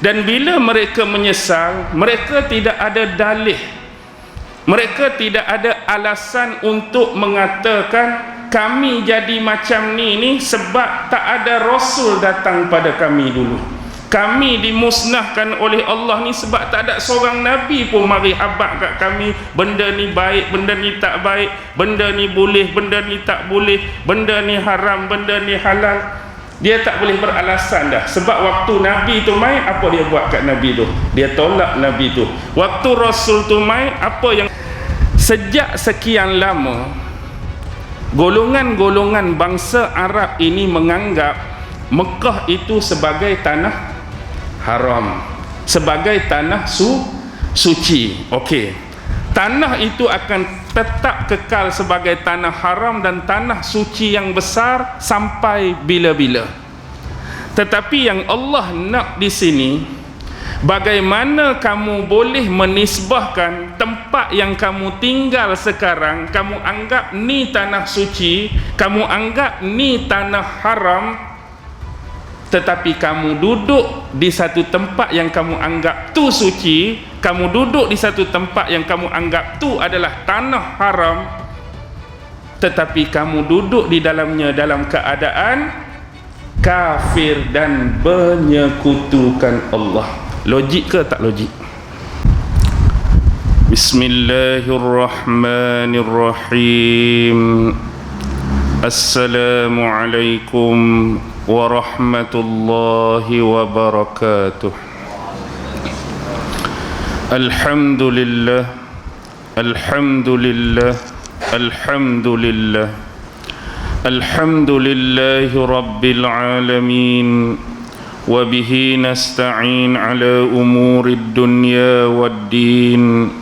Dan bila mereka menyesal, mereka tidak ada dalih, mereka tidak ada alasan untuk mengatakan kami jadi macam ni sebab tak ada Rasul datang pada kami dulu, kami dimusnahkan oleh Allah ni sebab tak ada seorang Nabi pun mari habaq kat kami, benda ni baik, benda ni tak baik, benda ni boleh, benda ni tak boleh, benda ni haram, benda ni halal. Dia tak boleh beralasan dah. Sebab waktu Nabi tu mai, apa dia buat kat Nabi tu? Dia tolak Nabi tu. Waktu Rasul tu mai, apa yang... Sejak sekian lama, golongan-golongan bangsa Arab ini menganggap Mekah itu sebagai tanah haram, sebagai tanah suci. Okey, tanah itu akan tetap kekal sebagai tanah haram dan tanah suci yang besar sampai bila-bila. Tetapi yang Allah nak di sini, bagaimana kamu boleh menisbahkan tempat yang kamu tinggal sekarang, kamu anggap ni tanah suci, kamu anggap ni tanah haram, tetapi kamu duduk di satu tempat yang kamu anggap tu suci, kamu duduk di satu tempat yang kamu anggap tu adalah tanah haram, tetapi kamu duduk di dalamnya dalam keadaan kafir dan menyekutukan Allah. Logik ke tak logik? Bismillahirrahmanirrahim. Assalamualaikum warahmatullahi wabarakatuh. Alhamdulillah, alhamdulillah, alhamdulillah, alhamdulillahi rabbil alamin, wa bihi nasta'in ala umurid dunya waddin,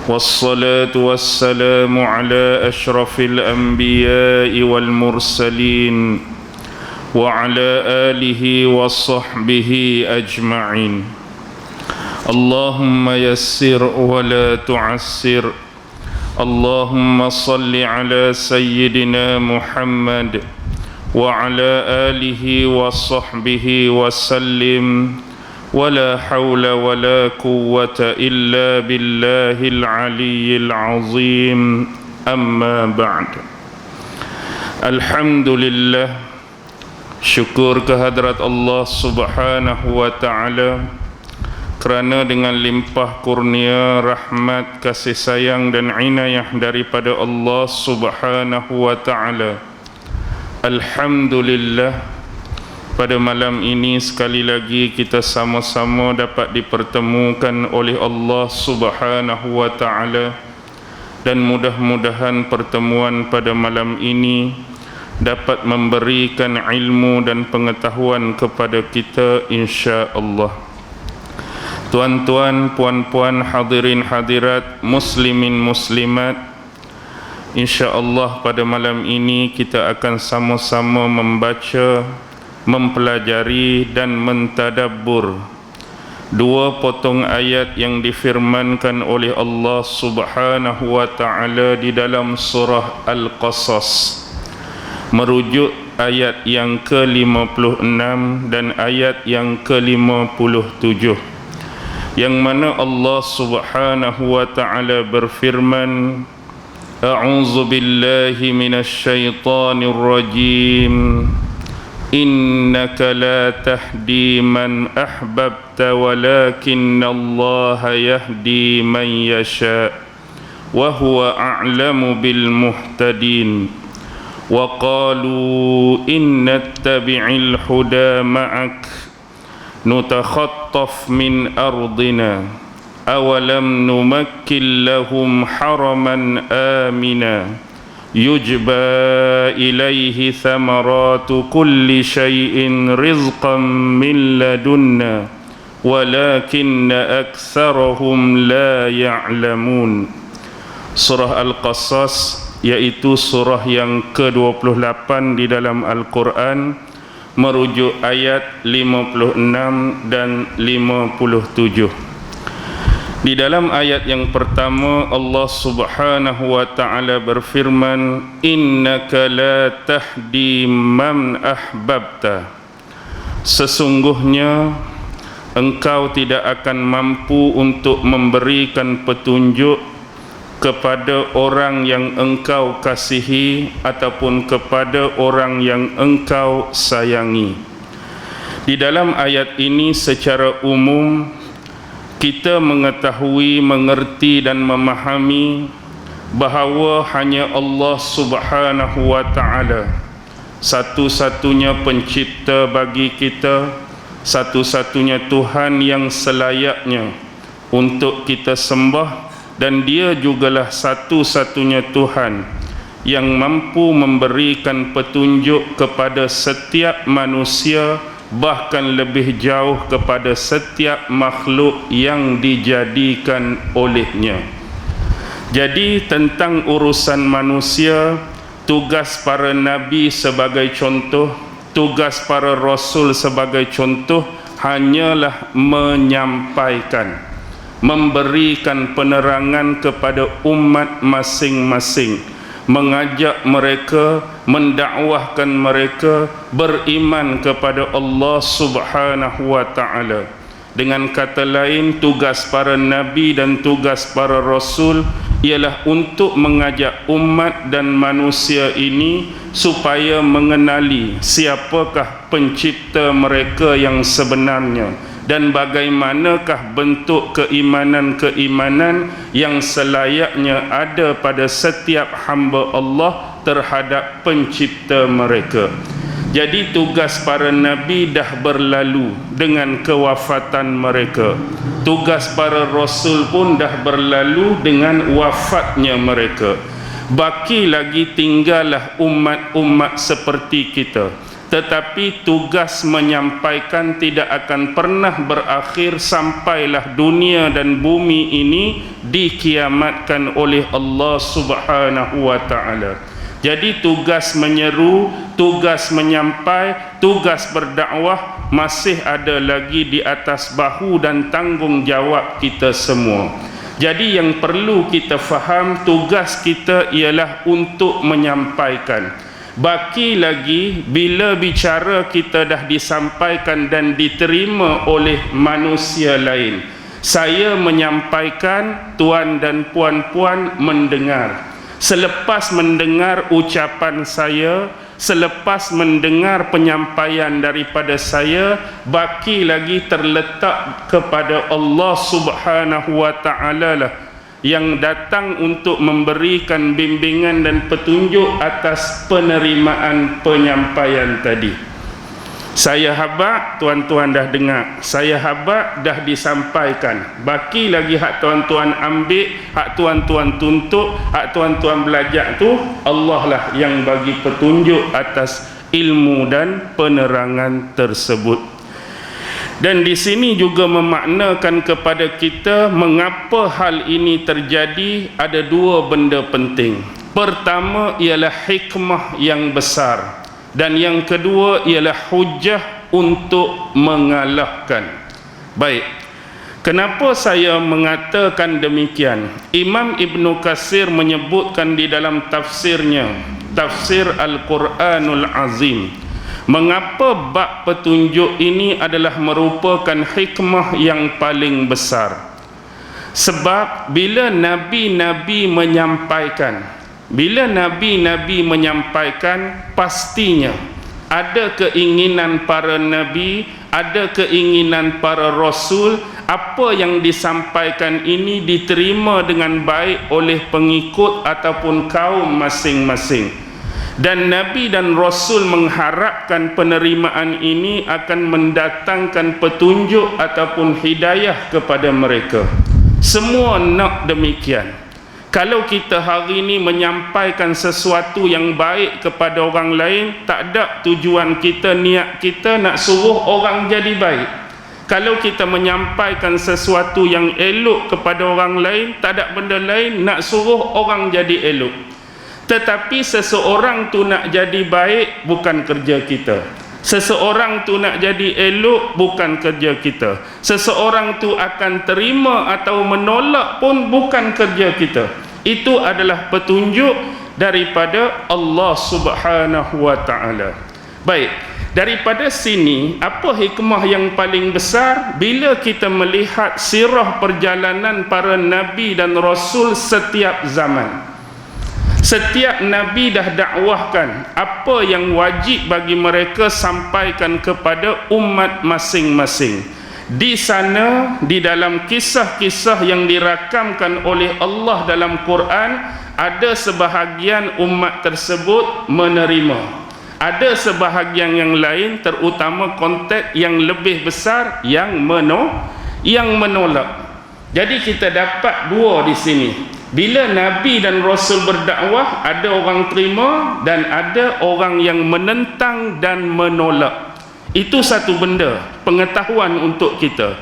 wassalatu wassalamu ala ashrafil anbiya'i wal mursalin wa ala alihi wa sahbihi ajma'in. Allahumma yassir wa la tu'assir. Allahumma salli ala sayyidina Muhammad wa ala alihi wa sahbihi wa sallim. Wa la hawla wa la quwwata illa billahil aliyyil azim. Amma ba'd. Alhamdulillah, syukur kehadrat Allah subhanahu wa ta'ala kerana dengan limpah kurnia, rahmat, kasih sayang dan inayah daripada Allah subhanahu wa ta'ala, alhamdulillah, pada malam ini sekali lagi kita sama-sama dapat dipertemukan oleh Allah subhanahu wa ta'ala. Dan mudah-mudahan pertemuan pada malam ini dapat memberikan ilmu dan pengetahuan kepada kita insya-Allah. Tuan-tuan, puan-puan, hadirin hadirat, muslimin muslimat, insya-Allah pada malam ini kita akan sama-sama membaca, mempelajari dan mentadabbur dua potong ayat yang difirmankan oleh Allah subhanahu wa ta'ala di dalam surah Al-Qasas, merujuk ayat yang ke-56 dan ayat yang ke-57, yang mana Allah subhanahu wa ta'ala berfirman, a'udzu billahi minasy syaithanir rajim, innaka la tahdi man ahbabta walakinallaha yahdi man yasha wa huwa a'lamu bil muhtadin. وقالوا إن نتبع الهدى معك نتخطف من أرضنا أولم نمكن لهم حرما آمنا يجبى إليه ثمرات كل شيء رزقا من لدنا ولكن أكثرهم لا يعلمون. Surah Al-Qasas, yaitu surah yang ke-28 di dalam Al-Quran, merujuk ayat 56 dan 57. Di dalam ayat yang pertama Allah subhanahu wa ta'ala berfirman, innaka la tahdi man ahbabta, sesungguhnya engkau tidak akan mampu untuk memberikan petunjuk kepada orang yang engkau kasihi ataupun kepada orang yang engkau sayangi. Di dalam ayat ini secara umum kita mengetahui, mengerti dan memahami bahawa hanya Allah Subhanahu wa ta'ala satu-satunya pencipta bagi kita, satu-satunya Tuhan yang selayaknya untuk kita sembah, dan Dia jugalah satu-satunya Tuhan yang mampu memberikan petunjuk kepada setiap manusia, bahkan lebih jauh kepada setiap makhluk yang dijadikan olehnya. Jadi tentang urusan manusia, tugas para nabi sebagai contoh, tugas para rasul sebagai contoh hanyalah menyampaikan, memberikan penerangan kepada umat masing-masing, mengajak mereka, mendakwahkan mereka beriman kepada Allah Subhanahu wa ta'ala. Dengan kata lain, tugas para nabi dan tugas para rasul ialah untuk mengajak umat dan manusia ini supaya mengenali siapakah pencipta mereka yang sebenarnya dan bagaimanakah bentuk keimanan-keimanan yang selayaknya ada pada setiap hamba Allah terhadap pencipta mereka. Jadi tugas para nabi dah berlalu dengan kewafatan mereka. Tugas para rasul pun dah berlalu dengan wafatnya mereka. Baki lagi tinggallah umat-umat seperti kita. Tetapi tugas menyampaikan tidak akan pernah berakhir sampailah dunia dan bumi ini dikiamatkan oleh Allah Subhanahu wa ta'ala. Jadi tugas menyeru, tugas menyampai, tugas berdakwah masih ada lagi di atas bahu dan tanggungjawab kita semua. Jadi yang perlu kita faham, tugas kita ialah untuk menyampaikan. Baki lagi bila bicara kita dah disampaikan dan diterima oleh manusia lain. Saya menyampaikan, tuan dan puan-puan mendengar. Selepas mendengar ucapan saya, selepas mendengar penyampaian daripada saya, baki lagi terletak kepada Allah Subhanahu wa ta'ala lah yang datang untuk memberikan bimbingan dan petunjuk atas penerimaan penyampaian tadi. Saya habaq, tuan-tuan dah dengar. Saya habaq, dah disampaikan. Baki lagi hak tuan-tuan ambil, hak tuan-tuan tuntut, hak tuan-tuan belajar tu, Allah lah yang bagi petunjuk atas ilmu dan penerangan tersebut. Dan di sini juga memaknakan kepada kita mengapa hal ini terjadi. Ada dua benda penting. Pertama ialah hikmah yang besar, dan yang kedua ialah hujah untuk mengalahkan. Baik, kenapa saya mengatakan demikian? Imam Ibn Katsir menyebutkan di dalam tafsirnya, Tafsir Al-Quranul Azim, mengapa bab petunjuk ini adalah merupakan hikmah yang paling besar. Sebab bila Nabi-Nabi menyampaikan, pastinya ada keinginan para nabi, ada keinginan para rasul, apa yang disampaikan ini diterima dengan baik oleh pengikut ataupun kaum masing-masing. Dan nabi dan rasul mengharapkan penerimaan ini akan mendatangkan petunjuk ataupun hidayah kepada mereka. Semua nak demikian. Kalau kita hari ini menyampaikan sesuatu yang baik kepada orang lain, tak ada tujuan kita, niat kita nak suruh orang jadi baik. Kalau kita menyampaikan sesuatu yang elok kepada orang lain, tak ada benda lain, nak suruh orang jadi elok. Tetapi seseorang tu nak jadi baik, bukan kerja kita. Seseorang tu nak jadi elok, bukan kerja kita. Seseorang tu akan terima atau menolak pun bukan kerja kita. Itu adalah petunjuk daripada Allah Subhanahu wa ta'ala. Baik, daripada sini apa hikmah yang paling besar bila kita melihat sirah perjalanan para nabi dan rasul setiap zaman. Setiap nabi dah dakwahkan apa yang wajib bagi mereka sampaikan kepada umat masing-masing. Di sana, di dalam kisah-kisah yang dirakamkan oleh Allah dalam Quran, ada sebahagian umat tersebut menerima, ada sebahagian yang lain, terutama konteks yang lebih besar, yang menolak. Jadi kita dapat dua di sini. Bila Nabi dan Rasul berdakwah, ada orang terima dan ada orang yang menentang dan menolak. Itu satu benda, pengetahuan untuk kita.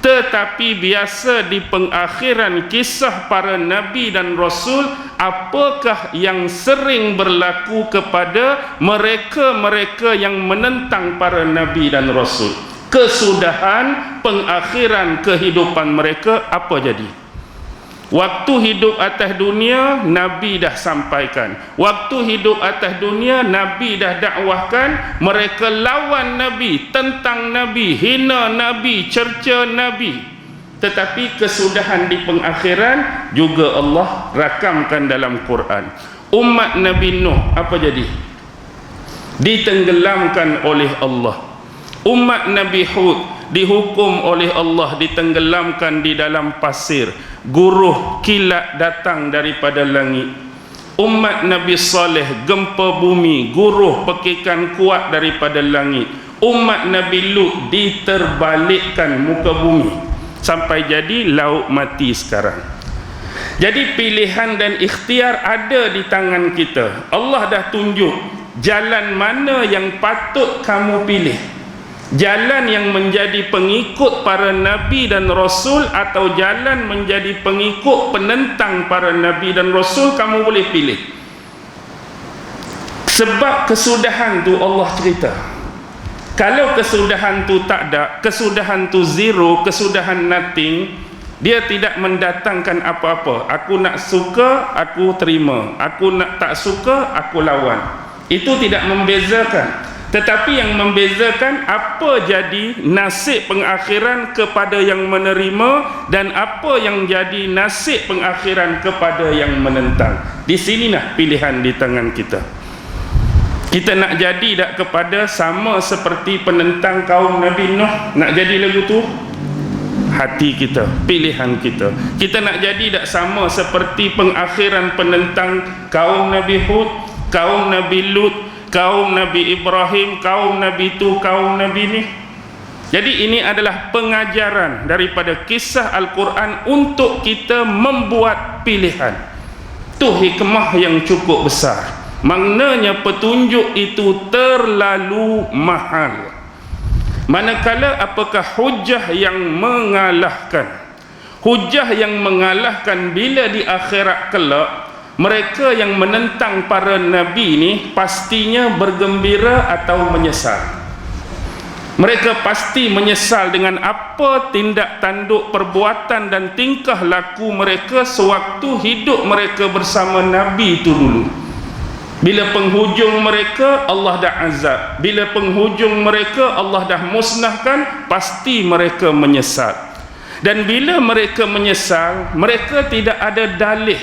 Tetapi biasa di pengakhiran kisah para Nabi dan Rasul, apakah yang sering berlaku kepada mereka-mereka yang menentang para Nabi dan Rasul? Kesudahan pengakhiran kehidupan mereka apa jadi? Waktu hidup atas dunia, Nabi dah sampaikan. Waktu hidup atas dunia, Nabi dah dakwahkan. Mereka lawan Nabi, tentang Nabi, hina Nabi, cerca Nabi. Tetapi kesudahan di pengakhiran juga Allah rakamkan dalam Quran. Umat Nabi Nuh apa jadi? Ditenggelamkan oleh Allah. Umat Nabi Hud dihukum oleh Allah, ditenggelamkan di dalam pasir. Guruh kilat datang daripada langit. Umat Nabi Saleh gempa bumi, guruh pekikan kuat daripada langit. Umat Nabi Lut diterbalikkan muka bumi sampai jadi laut mati sekarang. Jadi pilihan dan ikhtiar ada di tangan kita. Allah dah tunjuk jalan mana yang patut kamu pilih. Jalan yang menjadi pengikut para Nabi dan Rasul atau jalan menjadi pengikut penentang para Nabi dan Rasul, kamu boleh pilih. Sebab kesudahan tu Allah cerita. Kalau kesudahan tu tak ada, kesudahan tu zero, kesudahan nothing, dia tidak mendatangkan apa-apa. Aku nak suka, aku terima. Aku nak tak suka, aku lawan. Itu tidak membezakan. Tetapi yang membezakan apa jadi nasib pengakhiran kepada yang menerima dan apa yang jadi nasib pengakhiran kepada yang menentang. Di sinilah pilihan di tangan kita. Kita nak jadi tak kepada sama seperti penentang kaum Nabi Nuh? Nak jadi lagu tu? Hati kita, pilihan kita. Kita nak jadi tak sama seperti pengakhiran penentang kaum Nabi Hud, kaum Nabi Lut, kaum Nabi Ibrahim, kaum Nabi itu, kaum Nabi ini. Jadi ini adalah pengajaran daripada kisah Al-Quran untuk kita membuat pilihan. Itu hikmah yang cukup besar. Maknanya petunjuk itu terlalu mahal. Manakala apakah hujah yang mengalahkan? Hujah yang mengalahkan bila di akhirat kelak, mereka yang menentang para nabi ini pastinya bergembira atau menyesal. Mereka pasti menyesal dengan apa tindak tanduk perbuatan dan tingkah laku mereka sewaktu hidup mereka bersama Nabi itu dulu. Bila penghujung mereka, Allah dah azab. Bila penghujung mereka, Allah dah musnahkan, pasti mereka menyesal. Dan bila mereka menyesal, mereka tidak ada dalih,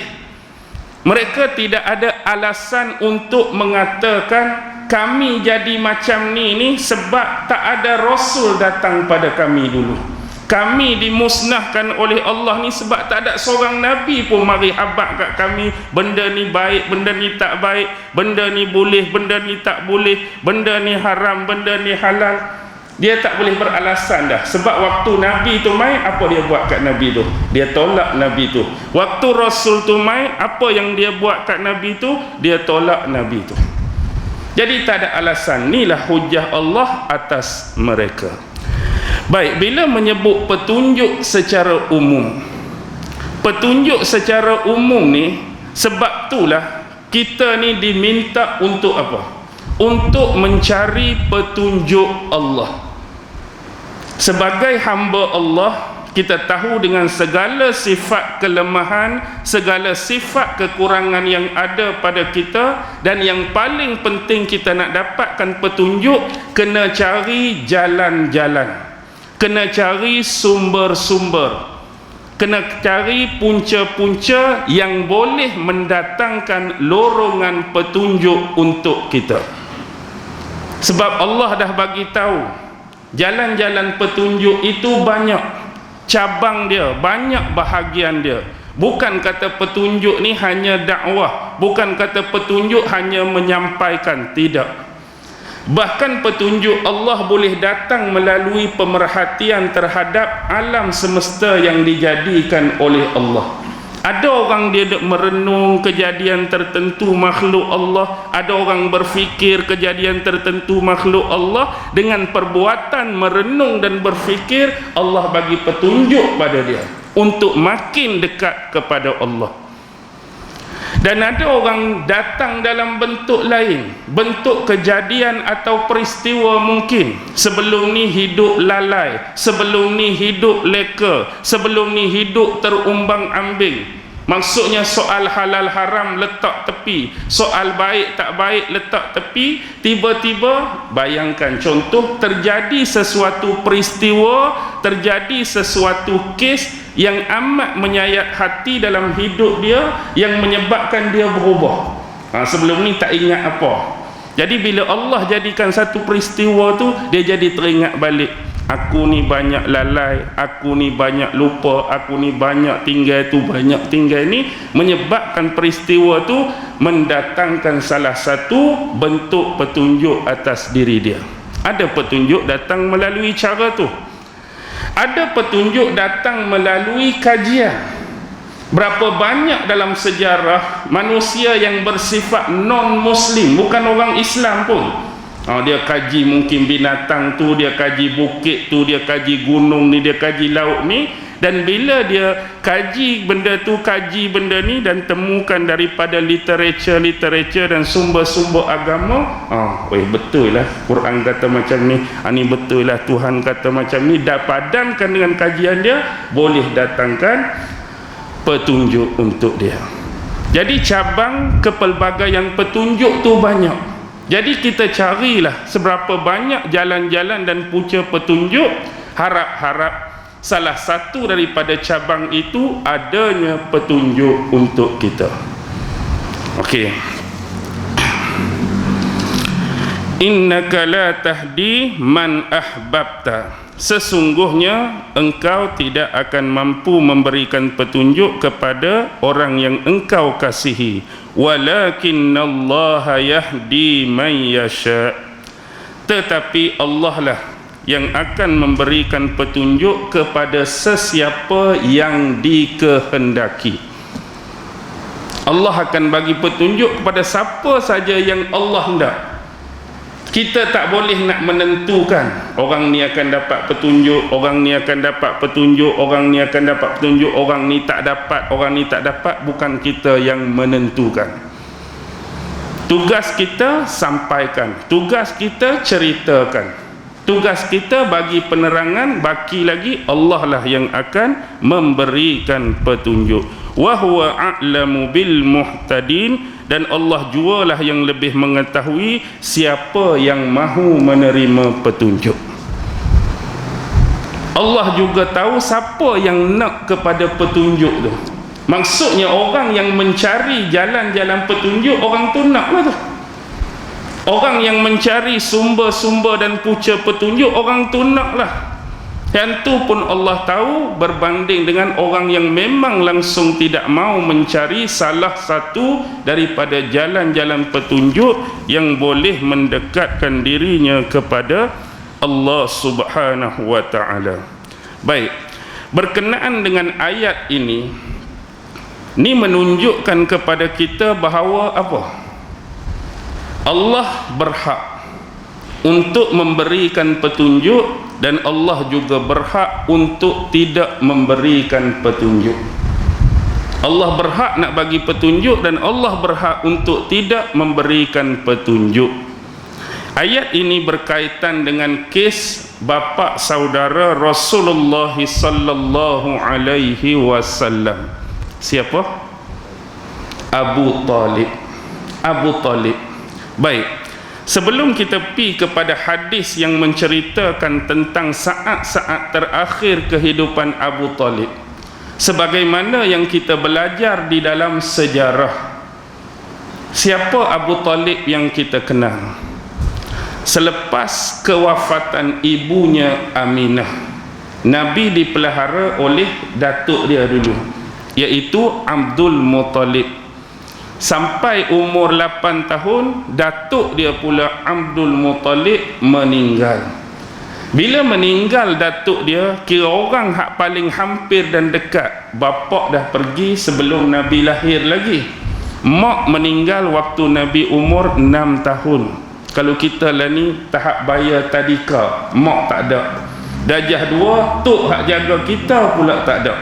mereka tidak ada alasan untuk mengatakan kami jadi macam ni sebab tak ada Rasul datang pada kami dulu. Kami dimusnahkan oleh Allah ni sebab tak ada seorang Nabi pun mari habaq kat kami. Benda ni baik, benda ni tak baik, benda ni boleh, benda ni tak boleh, benda ni haram, benda ni halal. Dia tak boleh beralasan dah. Sebab waktu Nabi tu mai, apa dia buat kat Nabi tu? Dia tolak Nabi tu. Waktu Rasul tu mai, apa yang dia buat kat Nabi tu? Dia tolak Nabi tu. Jadi tak ada alasan. Inilah hujah Allah atas mereka. Baik, bila menyebut petunjuk secara umum, petunjuk secara umum ni, sebab itulah kita ni diminta untuk apa? Untuk mencari petunjuk Allah. Sebagai hamba Allah, kita tahu dengan segala sifat kelemahan, segala sifat kekurangan yang ada pada kita, dan yang paling penting kita nak dapatkan petunjuk, kena cari jalan-jalan, kena cari sumber-sumber, kena cari punca-punca yang boleh mendatangkan lorongan petunjuk untuk kita. Sebab Allah dah bagi tahu jalan-jalan petunjuk itu banyak cabang dia, banyak bahagian dia. Bukan kata petunjuk ni hanya dakwah, bukan kata petunjuk hanya menyampaikan, tidak. Bahkan petunjuk Allah boleh datang melalui pemerhatian terhadap alam semesta yang dijadikan oleh Allah. Ada orang dia merenung kejadian tertentu makhluk Allah, ada orang berfikir kejadian tertentu makhluk Allah. Dengan perbuatan merenung dan berfikir, Allah bagi petunjuk pada dia untuk makin dekat kepada Allah. Dan ada orang datang dalam bentuk lain, bentuk kejadian atau peristiwa mungkin. Sebelum ni hidup lalai, sebelum ni hidup leka, sebelum ni hidup terumbang-ambing. Maksudnya soal halal haram letak tepi, soal baik tak baik letak tepi. Tiba-tiba bayangkan contoh, terjadi sesuatu peristiwa, terjadi sesuatu kes yang amat menyayat hati dalam hidup dia, yang menyebabkan dia berubah. Sebelum ni tak ingat apa. Jadi bila Allah jadikan satu peristiwa tu, dia jadi teringat balik. Aku ni banyak lalai, aku ni banyak lupa, aku ni banyak tinggal tu, banyak tinggal ni. Menyebabkan peristiwa tu mendatangkan salah satu bentuk petunjuk atas diri dia. Ada petunjuk datang melalui cara tu. Ada petunjuk datang melalui kajian. Berapa banyak dalam sejarah manusia yang bersifat non-Muslim, bukan orang Islam pun. Dia kaji mungkin binatang tu, dia kaji bukit tu, dia kaji gunung ni, dia kaji laut ni. Dan bila dia kaji benda tu, kaji benda ni, dan temukan daripada literature dan sumber-sumber agama, betul lah Quran kata macam ni, ni betul lah Tuhan kata macam ni, dah padankan dengan kajian dia, boleh datangkan petunjuk untuk dia. Jadi cabang kepelbagaian petunjuk tu banyak. Jadi kita carilah seberapa banyak jalan-jalan dan punca petunjuk. Harap-harap salah satu daripada cabang itu adanya petunjuk untuk kita. Okey. Innaka la tahdi man ahbabta. Sesungguhnya engkau tidak akan mampu memberikan petunjuk kepada orang yang engkau kasihi. Walakinnallaha yahdi man yasha. Tetapi Allah lah yang akan memberikan petunjuk kepada sesiapa yang dikehendaki. Allah akan bagi petunjuk kepada siapa saja yang Allah hendak. Kita tak boleh nak menentukan orang ni akan dapat petunjuk, orang ni akan dapat petunjuk, orang ni akan dapat petunjuk, orang ni tak dapat, orang ni tak dapat. Bukan kita yang menentukan. Tugas kita sampaikan, tugas kita ceritakan, tugas kita bagi penerangan. Baki lagi Allah lah yang akan memberikan petunjuk. Wa huwa a'lamu bil muhtadin. Dan Allah jualah yang lebih mengetahui siapa yang mahu menerima petunjuk. Allah juga tahu siapa yang nak kepada petunjuk tu. Maksudnya orang yang mencari jalan-jalan petunjuk, orang tu nak lah tu. Orang yang mencari sumber-sumber dan punca petunjuk, orang tu nak lah. Yang tu pun Allah tahu, berbanding dengan orang yang memang langsung tidak mau mencari salah satu daripada jalan-jalan petunjuk yang boleh mendekatkan dirinya kepada Allah Subhanahu wa ta'ala. Baik, berkenaan dengan ayat ini menunjukkan kepada kita bahawa apa? Allah berhak untuk memberikan petunjuk, dan Allah juga berhak untuk tidak memberikan petunjuk. Allah berhak nak bagi petunjuk, dan Allah berhak untuk tidak memberikan petunjuk. Ayat ini berkaitan dengan kes bapa saudara Rasulullah sallallahu alaihi wasallam. Siapa? Abu Talib. Abu Talib. Baik. Sebelum kita pergi kepada hadis yang menceritakan tentang saat-saat terakhir kehidupan Abu Talib, sebagaimana yang kita belajar di dalam sejarah, siapa Abu Talib yang kita kenal? Selepas kewafatan ibunya Aminah, Nabi dipelihara oleh datuk dia dulu, iaitu Abdul Muttalib. Sampai umur 8 tahun, datuk dia pula Abdul Muttalib meninggal. Bila meninggal datuk dia, kira orang hak paling hampir dan dekat. Bapa dah pergi sebelum Nabi lahir lagi. Mak meninggal waktu Nabi umur 6 tahun. Kalau kita lah ni tahap bayar tadika, mak tak ada. Darjah 2, tok hak jaga kita pula tak ada.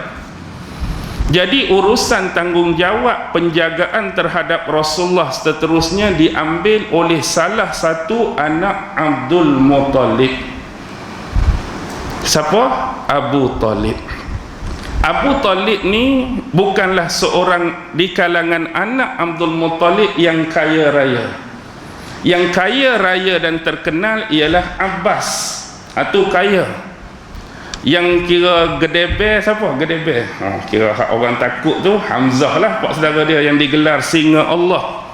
Jadi urusan tanggungjawab penjagaan terhadap Rasulullah seterusnya diambil oleh salah satu anak Abdul Muttalib. Siapa? Abu Talib. Abu Talib ni bukanlah seorang di kalangan anak Abdul Muttalib yang kaya raya. Yang kaya raya dan terkenal ialah Abbas, atau kaya. Yang kira gedebe siapa? Gedebe. Kira hak orang takut tu Hamzah lah, pak saudara dia yang digelar singa Allah.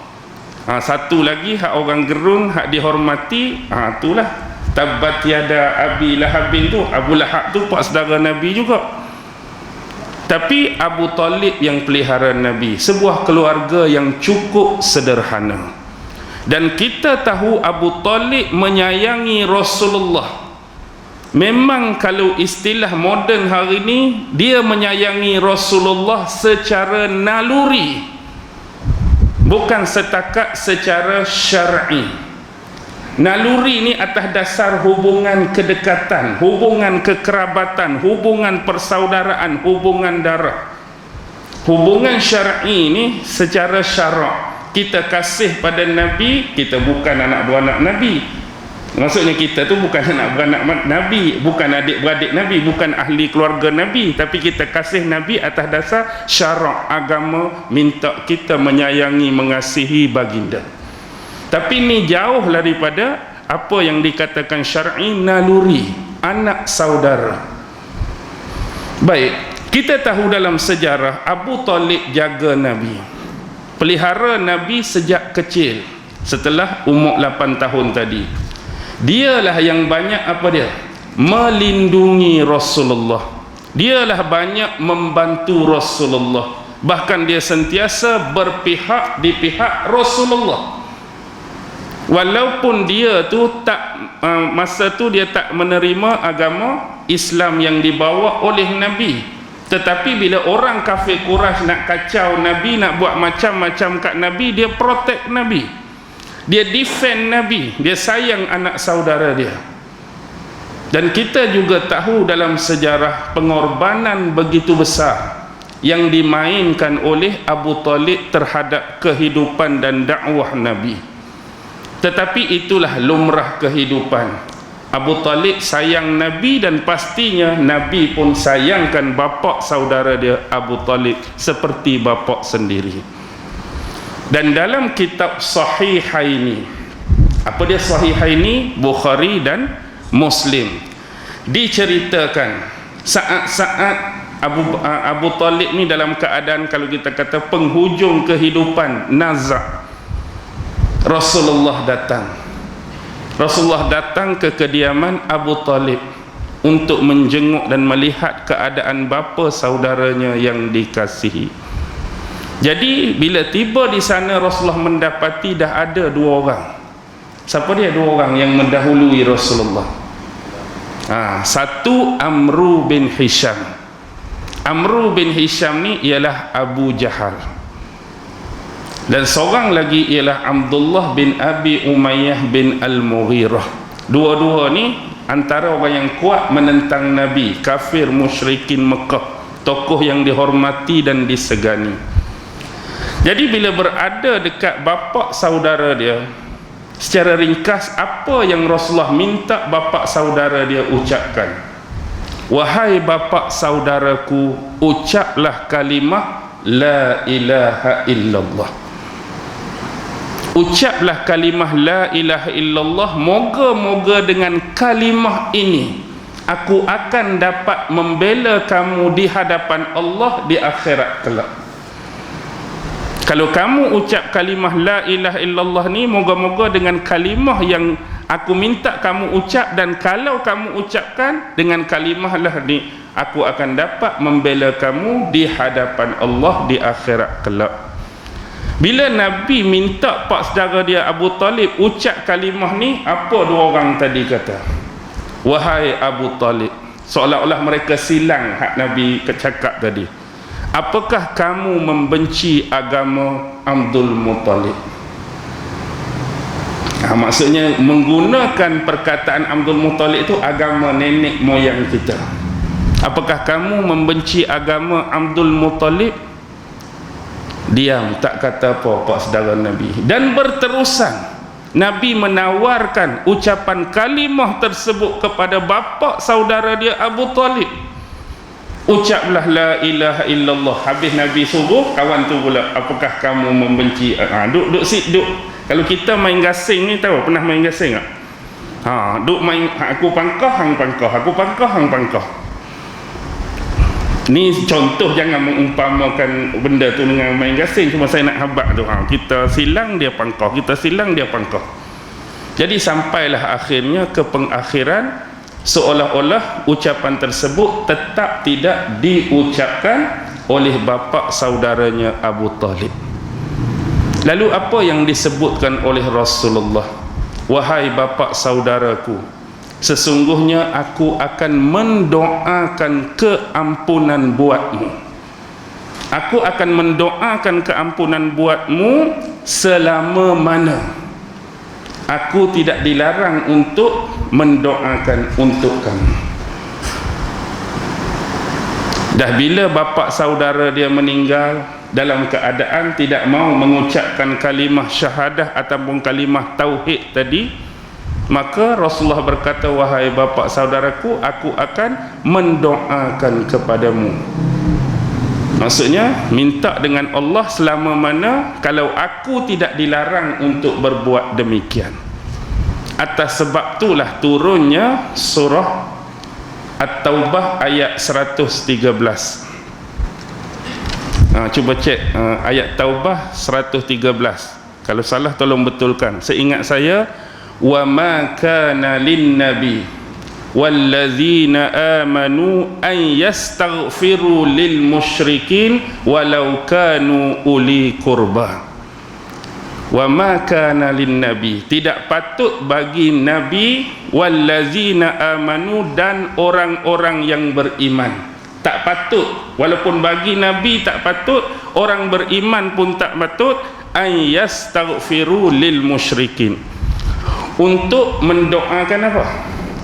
Satu lagi hak orang gerun, hak dihormati, itulah Tabbat yada Abi Lahabin tu, Abu Lahab tu pak saudara Nabi juga. Tapi Abu Talib yang pelihara Nabi, sebuah keluarga yang cukup sederhana. Dan kita tahu Abu Talib menyayangi Rasulullah. Memang kalau istilah moden hari ini, dia menyayangi Rasulullah secara naluri, bukan setakat secara syar'i. Naluri ini atas dasar hubungan kedekatan, hubungan kekerabatan, hubungan persaudaraan, hubungan darah. Hubungan syar'i ini secara syarak. Kita kasih pada Nabi, kita bukan anak beranak Nabi. Maksudnya kita tu bukan anak beranak Nabi, bukan adik-beradik Nabi, bukan ahli keluarga Nabi, tapi kita kasih Nabi atas dasar syarak agama minta kita menyayangi, mengasihi baginda. Tapi ini jauh daripada apa yang dikatakan syar'i, naluri, anak saudara. Baik, kita tahu dalam sejarah Abu Talib jaga Nabi, pelihara Nabi sejak kecil. Setelah umur 8 tahun tadi, dialah yang banyak apa dia? Melindungi Rasulullah. Dialah banyak membantu Rasulullah. Bahkan dia sentiasa berpihak di pihak Rasulullah. Walaupun dia tu tak masa tu dia tak menerima agama Islam yang dibawa oleh Nabi, tetapi bila orang kafir Quraisy nak kacau Nabi, nak buat macam-macam kat Nabi, dia protect Nabi. Dia defend Nabi, dia sayang anak saudara dia. Dan kita juga tahu dalam sejarah pengorbanan begitu besar yang dimainkan oleh Abu Talib terhadap kehidupan dan dakwah Nabi. Tetapi itulah lumrah kehidupan. Abu Talib sayang Nabi, dan pastinya Nabi pun sayangkan bapa saudara dia Abu Talib seperti bapa sendiri. Dan dalam kitab Sahihaini, apa dia Sahihaini? Bukhari dan Muslim, diceritakan saat-saat Abu Talib ni dalam keadaan, kalau kita kata penghujung kehidupan, nazak. Rasulullah datang ke kediaman Abu Talib untuk menjenguk dan melihat keadaan bapa saudaranya yang dikasihi. Jadi bila tiba di sana, Rasulullah mendapati dah ada 2 orang. Siapa dia 2 orang yang mendahului Rasulullah? Satu Amru bin Hisham. Amru bin Hisham ni ialah Abu Jahal. Dan seorang lagi ialah Abdullah bin Abi Umayyah bin Al-Mughirah. Dua-dua ni antara orang yang kuat menentang Nabi, kafir musyrikin Mekah, tokoh yang dihormati dan disegani. Jadi bila berada dekat bapa saudara dia, Secara ringkas, apa yang Rasulullah minta bapa saudara dia ucapkan? Wahai bapa saudaraku, ucaplah kalimah la ilaha illallah. Ucaplah kalimah la ilaha illallah. Moga-moga dengan kalimah ini aku akan dapat membela kamu di hadapan Allah di akhirat kelak. Kalau kamu ucap kalimah la ilaha illallah ni, moga-moga dengan kalimah yang aku minta kamu ucap, dan kalau kamu ucapkan dengan kalimah lah ni, aku akan dapat membela kamu di hadapan Allah di akhirat kelak. Bila Nabi minta pak saudara dia Abu Talib ucap kalimah ni, apa dua orang tadi kata? Wahai Abu Talib, seolah-olah mereka silang hak Nabi cakap tadi. Apakah kamu membenci agama Abdul Muttalib? Maksudnya menggunakan perkataan Abdul Muttalib itu agama nenek moyang kita. Apakah kamu membenci agama Abdul Muttalib? Diam, tak kata apa pak saudara Nabi. Dan berterusan Nabi menawarkan ucapan kalimah tersebut kepada bapa saudara dia Abu Talib. Ucaplah la ilaha illallah. Habis Nabi suruh kawan tu pula, apakah kamu membenci? Duk sit duk. Kalau kita main gasing ni, tahu pernah main gasing tak? Duk main aku pangkah hang pangkah, aku pangkah hang pangkah. Ni contoh, jangan mengumpamakan benda tu dengan main gasing. Cuma saya nak habaq tu, kita silang dia pangkah, kita silang dia pangkah. Jadi sampailah akhirnya ke pengakhiran, seolah-olah ucapan tersebut tetap tidak diucapkan oleh bapa saudaranya Abu Talib. Lalu apa yang disebutkan oleh Rasulullah? Wahai bapa saudaraku, sesungguhnya aku akan mendoakan keampunan buatmu. Aku akan mendoakan keampunan buatmu selama mana aku tidak dilarang untuk mendoakan untuk kamu. Dah bila bapa saudara dia meninggal dalam keadaan tidak mau mengucapkan kalimah syahadah ataupun kalimah tauhid tadi, maka Rasulullah berkata, wahai bapa saudaraku, aku akan mendoakan kepadamu. Maksudnya minta dengan Allah selama mana kalau aku tidak dilarang untuk berbuat demikian. Atas sebab itulah turunnya surah At-Taubah ayat 113. Cuba cek ayat Taubah 113. Kalau salah tolong betulkan. Seingat saya, wa ma kana lin nabi wallazina amanu an yastaghfiru lil musyrikin walau kanu uli qurba. Wa ma kana lin nabi, tidak patut bagi nabi, wallazina amanu, dan orang-orang yang beriman. Tak patut, walaupun bagi nabi tak patut, orang beriman pun tak patut, an yastaghfiru lil musyrikin, untuk mendoakan apa?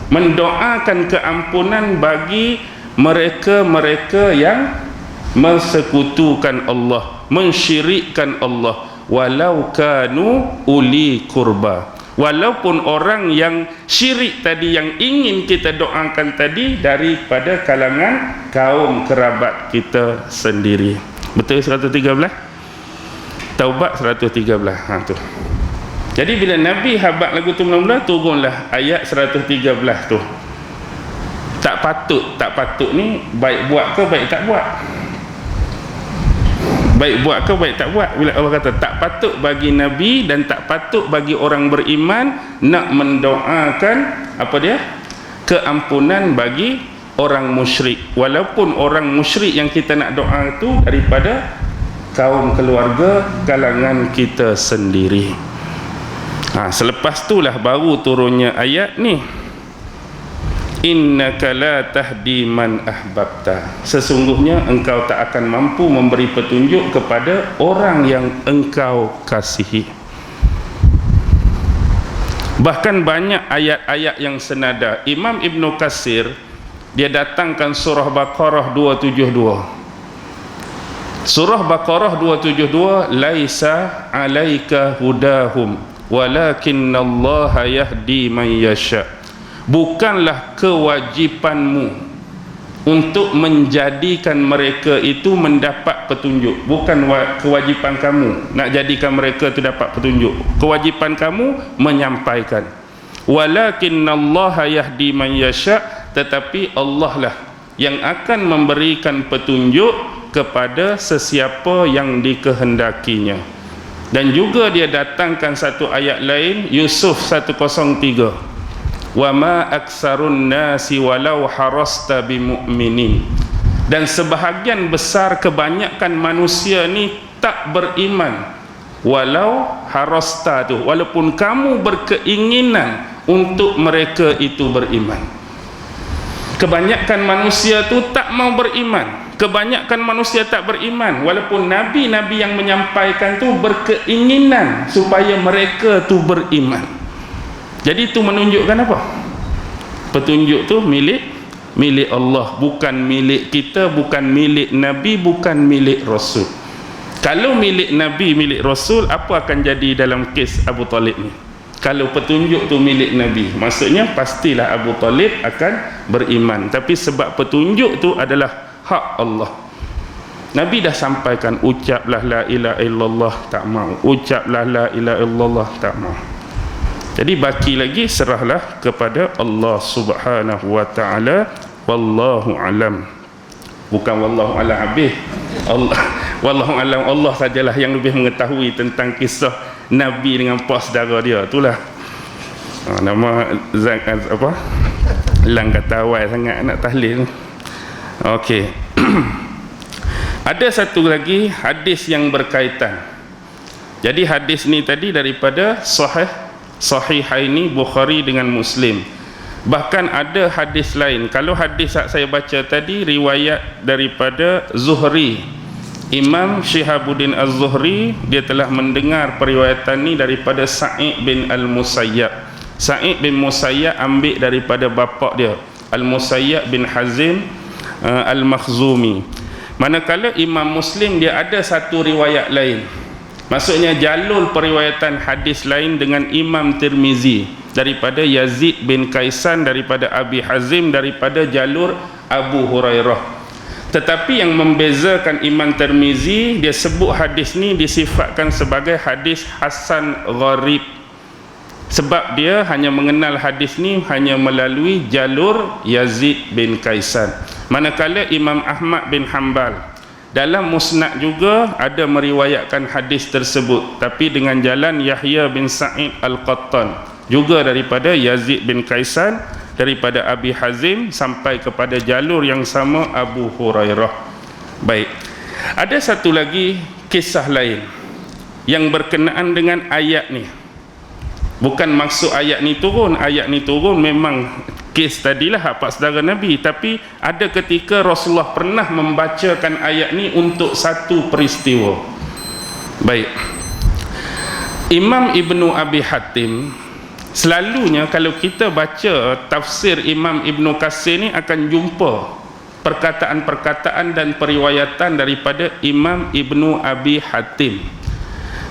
Mendoakan keampunan bagi mereka-mereka yang mensekutukan Allah, mensyirikkan Allah, walau kanu uli kurba, walaupun orang yang syirik tadi yang ingin kita doakan tadi daripada kalangan kaum kerabat kita sendiri. Betul 113? Taubat 113. Tu. Jadi bila Nabi habaq lagu tu mula-mula, turunlah ayat 113 tu. Tak patut ni baik buat ke baik tak buat? Baik buat ke baik tak buat? Bila Allah kata tak patut bagi Nabi dan tak patut bagi orang beriman nak mendoakan apa dia? Keampunan bagi orang musyrik. Walaupun orang musyrik yang kita nak doa itu daripada kaum keluarga kalangan kita sendiri. Selepas itulah baru turunnya ayat ni, innaka la tahdi man ahbabta, sesungguhnya engkau tak akan mampu memberi petunjuk kepada orang yang engkau kasihi. Bahkan banyak ayat-ayat yang senada. Imam Ibn Katsir dia datangkan surah Baqarah 272. Surah Baqarah 272, laisa alaika hudahum Walakinnallaha yahdi man yasha. Bukanlah kewajipanmu untuk menjadikan mereka itu mendapat petunjuk. Bukan kewajipan kamu nak jadikan mereka itu dapat petunjuk. Kewajipan kamu menyampaikan. Walakinnallaha yahdi man yasha, tetapi Allah lah yang akan memberikan petunjuk kepada sesiapa yang dikehendakinya. Dan juga dia datangkan satu ayat lain, Yusuf 103, wa ma aksarun nasi walau harasta bimu'minin. Dan sebahagian besar kebanyakan manusia ni tak beriman, walau harasta tu, walaupun kamu berkeinginan untuk mereka itu beriman. Kebanyakan manusia tu tak mau beriman, kebanyakan manusia tak beriman, walaupun nabi-nabi yang menyampaikan tu berkeinginan supaya mereka tu beriman. Jadi itu menunjukkan apa? Petunjuk tu milik Allah, bukan milik kita, bukan milik Nabi, bukan milik Rasul. Kalau milik Nabi, milik Rasul, apa akan jadi dalam kes Abu Talib ni? Kalau petunjuk tu milik Nabi, maksudnya pastilah Abu Talib akan beriman. Tapi sebab petunjuk tu adalah hak Allah, Nabi dah sampaikan, ucaplah la ilaha illallah, tak mau. Ucaplah la ilaha illallah, tak mau. Jadi baki lagi serahlah kepada Allah Subhanahu wa taala. Wallahu alam. Bukan wallahu alam habis. Allah, wallahu alam, Allah sajalah yang lebih mengetahui tentang kisah Nabi dengan puas saudara dia. Itulah nama apa? Lang kata awal sangat nak tahlil. Okey. Ada satu lagi hadis yang berkaitan. Jadi hadis ni tadi daripada Sahihaini, Bukhari dengan Muslim. Bahkan ada hadis lain. Kalau hadis yang saya baca tadi riwayat daripada Zuhri, Imam Syihabuddin Az-Zuhri, dia telah mendengar periwayatan ni daripada Sa'id bin Al-Musayyab. Sa'id bin Musayyab ambil daripada bapa dia, Al-Musayyab bin Hazim Al-Makhzumi. Manakala Imam Muslim dia ada satu riwayat lain, maksudnya jalur periwayatan hadis lain dengan Imam Tirmizi daripada Yazid bin Kaisan, daripada Abi Hazim, daripada jalur Abu Hurairah. Tetapi yang membezakan Imam Tirmizi, dia sebut hadis ni disifatkan sebagai hadis hasan gharib, sebab dia hanya mengenal hadis ni hanya melalui jalur Yazid bin Kaisan. Manakala Imam Ahmad bin Hanbal dalam Musnad juga ada meriwayatkan hadis tersebut, tapi dengan jalan Yahya bin Sa'id Al-Qattan, juga daripada Yazid bin Kaisan, daripada Abi Hazim, sampai kepada jalur yang sama Abu Hurairah. Baik, ada satu lagi kisah lain yang berkenaan dengan ayat ni. Bukan maksud ayat ni turun memang kes tadilah hak pak saudara Nabi, tapi ada ketika Rasulullah pernah membacakan ayat ni untuk satu peristiwa. Baik, Imam Ibnu Abi Hatim, selalunya kalau kita baca tafsir Imam Ibnu Katsir ni akan jumpa perkataan-perkataan dan periwayatan daripada Imam Ibnu Abi Hatim.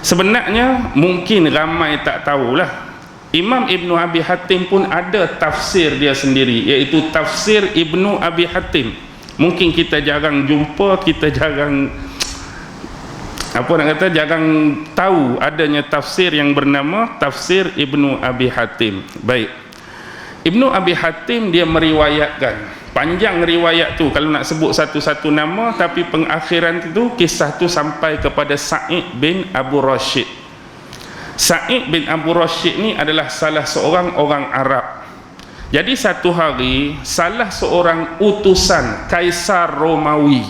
Sebenarnya mungkin ramai tak tahulah, Imam Ibnu Abi Hatim pun ada tafsir dia sendiri, iaitu tafsir Ibnu Abi Hatim. Mungkin kita jarang jumpa, kita jarang jarang tahu adanya tafsir yang bernama tafsir Ibnu Abi Hatim. Baik, Ibnu Abi Hatim dia meriwayatkan, panjang riwayat tu kalau nak sebut satu-satu nama, tapi pengakhiran itu kisah tu sampai kepada Sa'id bin Abu Rashid. Sa'id bin Abu Rashid ni adalah salah seorang orang Arab. Jadi satu hari salah seorang utusan Kaisar Romawi,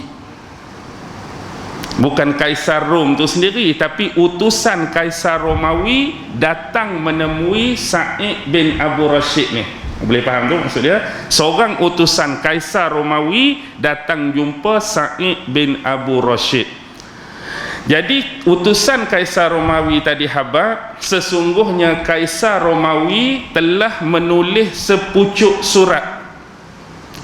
bukan Kaisar Rom tu sendiri, tapi utusan Kaisar Romawi datang menemui Sa'id bin Abu Rashid ni. Boleh faham tu maksud dia? Seorang utusan Kaisar Romawi datang jumpa Sa'id bin Abu Rashid. Jadi utusan Kaisar Romawi tadi khabar, sesungguhnya Kaisar Romawi telah menulis sepucuk surat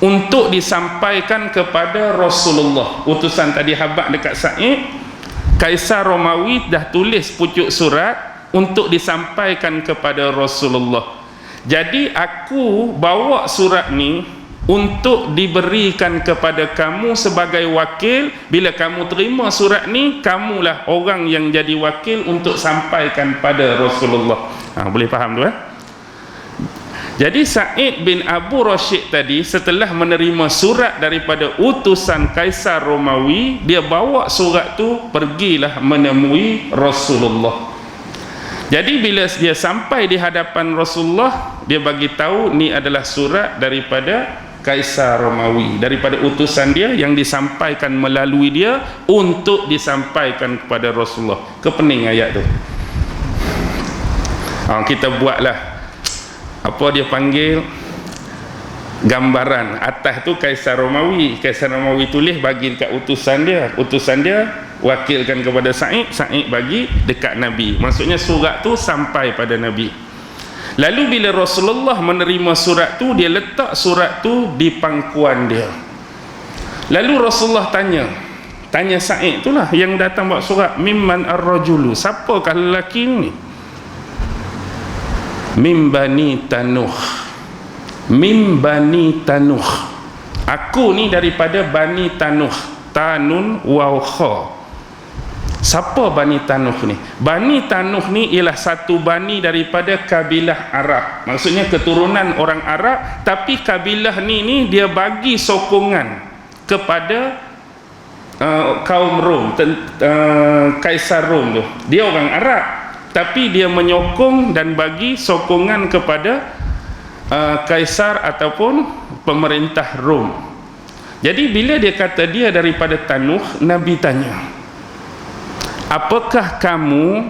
untuk disampaikan kepada Rasulullah. Utusan tadi khabar dekat Sa'id, Kaisar Romawi dah tulis pucuk surat untuk disampaikan kepada Rasulullah. Jadi aku bawa surat ni untuk diberikan kepada kamu sebagai wakil. Bila kamu terima surat ni, kamulah orang yang jadi wakil untuk sampaikan pada Rasulullah. Boleh faham tu Jadi Sa'id bin Abu Rashid tadi setelah menerima surat daripada utusan Kaisar Romawi, dia bawa surat tu pergilah menemui Rasulullah. Jadi bila dia sampai di hadapan Rasulullah, dia bagi tahu ni adalah surat daripada Kaisar Romawi, daripada utusan dia yang disampaikan melalui dia untuk disampaikan kepada Rasulullah. Kepening ayat tu. Kita buatlah apa dia panggil gambaran. Atas tu Kaisar Romawi. Kaisar Romawi tulis bagi dekat utusan dia wakilkan kepada Sa'id bagi dekat Nabi. Maksudnya surat tu sampai pada Nabi. Lalu bila Rasulullah menerima surat tu, dia letak surat tu di pangkuan dia. Lalu Rasulullah tanya Sa'id tu lah yang datang bawa surat, mimman ar-rajulu, siapakah lelaki ni? Mim Bani Tanuh. Aku ni daripada Bani Tanuh. Tanun waw kha. Siapa Bani Tanuh ni? Bani Tanuh ni ialah satu bani daripada kabilah Arab. Maksudnya keturunan orang Arab, tapi kabilah ni dia bagi sokongan kepada kaum Rom, Kaisar Rom tu. Dia orang Arab, tapi dia menyokong dan bagi sokongan kepada Kaisar ataupun pemerintah Rom. Jadi bila dia kata dia daripada Tanuh, Nabi tanya, apakah kamu,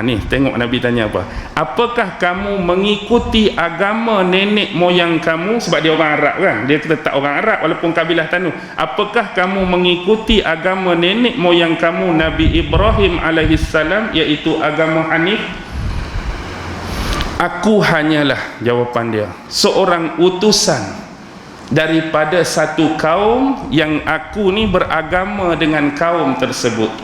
ni tengok Nabi tanya apa, apakah kamu mengikuti agama nenek moyang kamu? Sebab dia orang Arab kan, dia tetap orang Arab walaupun kabilah Tanuh. Apakah kamu mengikuti agama nenek moyang kamu Nabi Ibrahim alaihissalam, iaitu agama Hanif? Aku hanyalah, jawapan dia, seorang utusan daripada satu kaum yang aku ni beragama dengan kaum tersebut.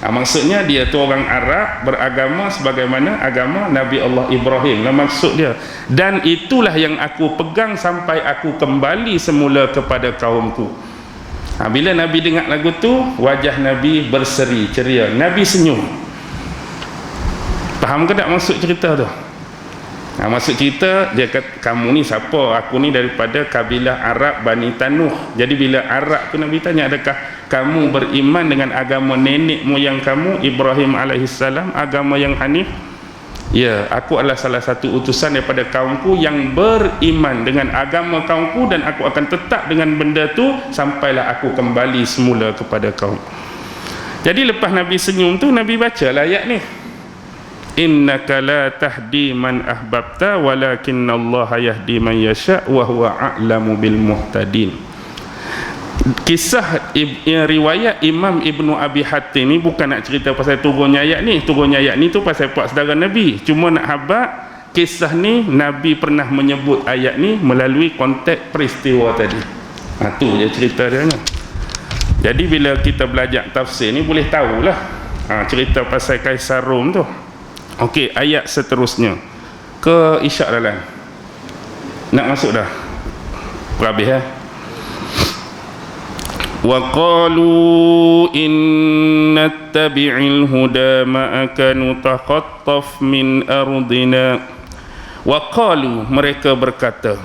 Maksudnya dia tu orang Arab beragama sebagaimana agama Nabi Allah Ibrahim. Maksud dia, dan itulah yang aku pegang sampai aku kembali semula kepada kaumku. Bila Nabi dengar lagu tu, wajah Nabi berseri ceria, Nabi senyum. Faham ke tak maksud cerita tu? Maksud cerita, dia kata, kamu ni siapa? Aku ni daripada kabilah Arab Bani Tanuh. Jadi bila Arab tu Nabi tanya, adakah kamu beriman dengan agama nenek moyang kamu Ibrahim alaihissalam, agama yang Hanif? Ya, aku adalah salah satu utusan daripada kaumku yang beriman dengan agama kaumku, dan aku akan tetap dengan benda tu sampailah aku kembali semula kepada kaum. Jadi lepas Nabi senyum tu, Nabi bacalah ayat ni, innaka la tahdi man ahbabta walakinallaha yahdi man yasha wa huwa a'lamu bil muhtadin. Kisah riwayat Imam Ibnu Abi Hatim ni bukan nak cerita pasal turunnya ayat ni. Turunnya ayat ni tu pasal puak saudara Nabi. Cuma nak habaq kisah ni, Nabi pernah menyebut ayat ni melalui konteks peristiwa tadi. Tu je cerita dia ni. Jadi bila kita belajar tafsir ni boleh tahulah cerita pasal Kaisar Rom tu. Okey, ayat seterusnya ke isyak dalam nak masuk dah habis wa qalu innattabi'il huda ma'aka nutakhattaf min ardina. Wa qalu, mereka berkata,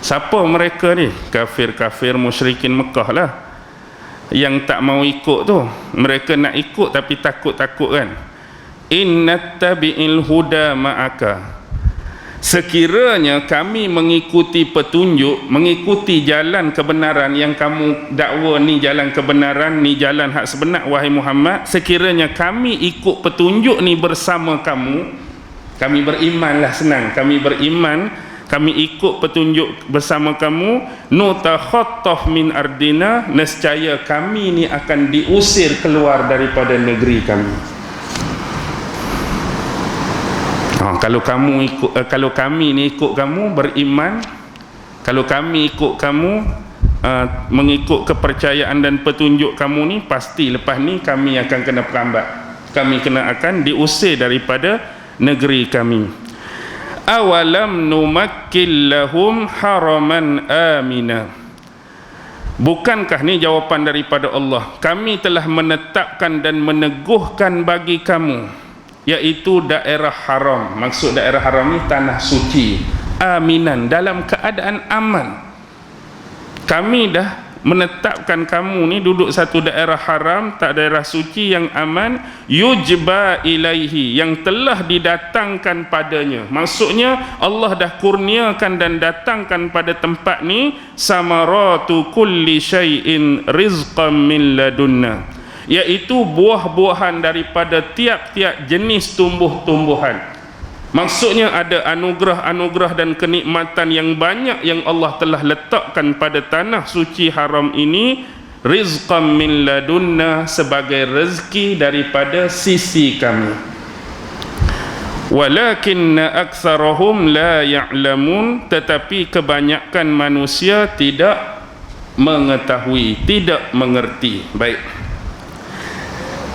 siapa mereka ni? Kafir-kafir musyrikin Mekah lah yang tak mau ikut tu. Mereka nak ikut tapi takut-takut kan. Innattabi'il huda ma'aka, sekiranya kami mengikuti petunjuk, mengikuti jalan kebenaran yang kamu dakwa ni jalan kebenaran, ni jalan hak sebenar wahai Muhammad, sekiranya kami ikut petunjuk ni bersama kamu, kami berimanlah, senang, kami beriman, kami ikut petunjuk bersama kamu, nutakhattaf min ardina, nescaya kami ni akan diusir keluar daripada negeri kami. Kalau kamu ikut, kalau kami ni ikut kamu, beriman, kalau kami ikut kamu, mengikut kepercayaan dan petunjuk kamu ni, pasti lepas ni kami akan kena perambat. kami kena akan diusir daripada negeri kami. Awalam numakkil lahum haraman amina. Bukankah ni jawapan daripada Allah, kami telah menetapkan dan meneguhkan bagi kamu, iaitu daerah haram. Maksud daerah haram ni tanah suci, aminan, dalam keadaan aman. Kami dah menetapkan kamu ni duduk satu daerah haram, tak daerah suci yang aman, yujba ilaihi, yang telah didatangkan padanya. Maksudnya Allah dah kurniakan dan datangkan pada tempat ni samaratu kulli syai'in rizqan min ladunna, iaitu buah-buahan daripada tiap-tiap jenis tumbuh-tumbuhan. Maksudnya ada anugerah-anugerah dan kenikmatan yang banyak yang Allah telah letakkan pada tanah suci haram ini, rizqan min ladunna, sebagai rezeki daripada sisi kami. Walakinna aktsarahum la ya'lamun, tetapi kebanyakan manusia tidak mengetahui, tidak mengerti. Baik.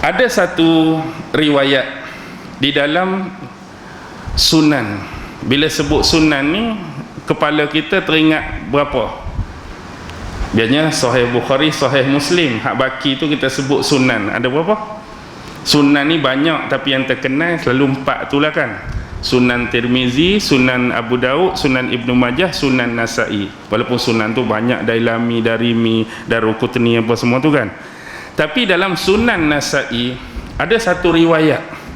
Ada satu riwayat di dalam Sunan. Bila sebut Sunan ni, kepala kita teringat berapa? Biasanya Sahih Bukhari, Sahih Muslim. Hak baki tu kita sebut Sunan. Ada berapa? Sunan ni banyak, tapi yang terkenal selalu 4 tu lah kan. Sunan Tirmizi, Sunan Abu Daud, Sunan Ibnu Majah, Sunan Nasa'i. Walaupun Sunan tu banyak, Dailami, Darimi, Daruqutni, apa semua tu kan. Tapi dalam Sunan Nasa'i ada satu riwayat,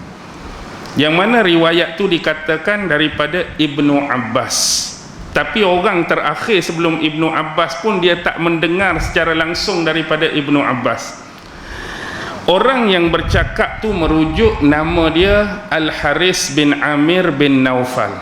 yang mana riwayat tu dikatakan daripada Ibnu Abbas. Tapi orang terakhir sebelum Ibnu Abbas pun dia tak mendengar secara langsung daripada Ibnu Abbas. Orang yang bercakap tu merujuk nama dia Al-Haris bin Amir bin Naufal.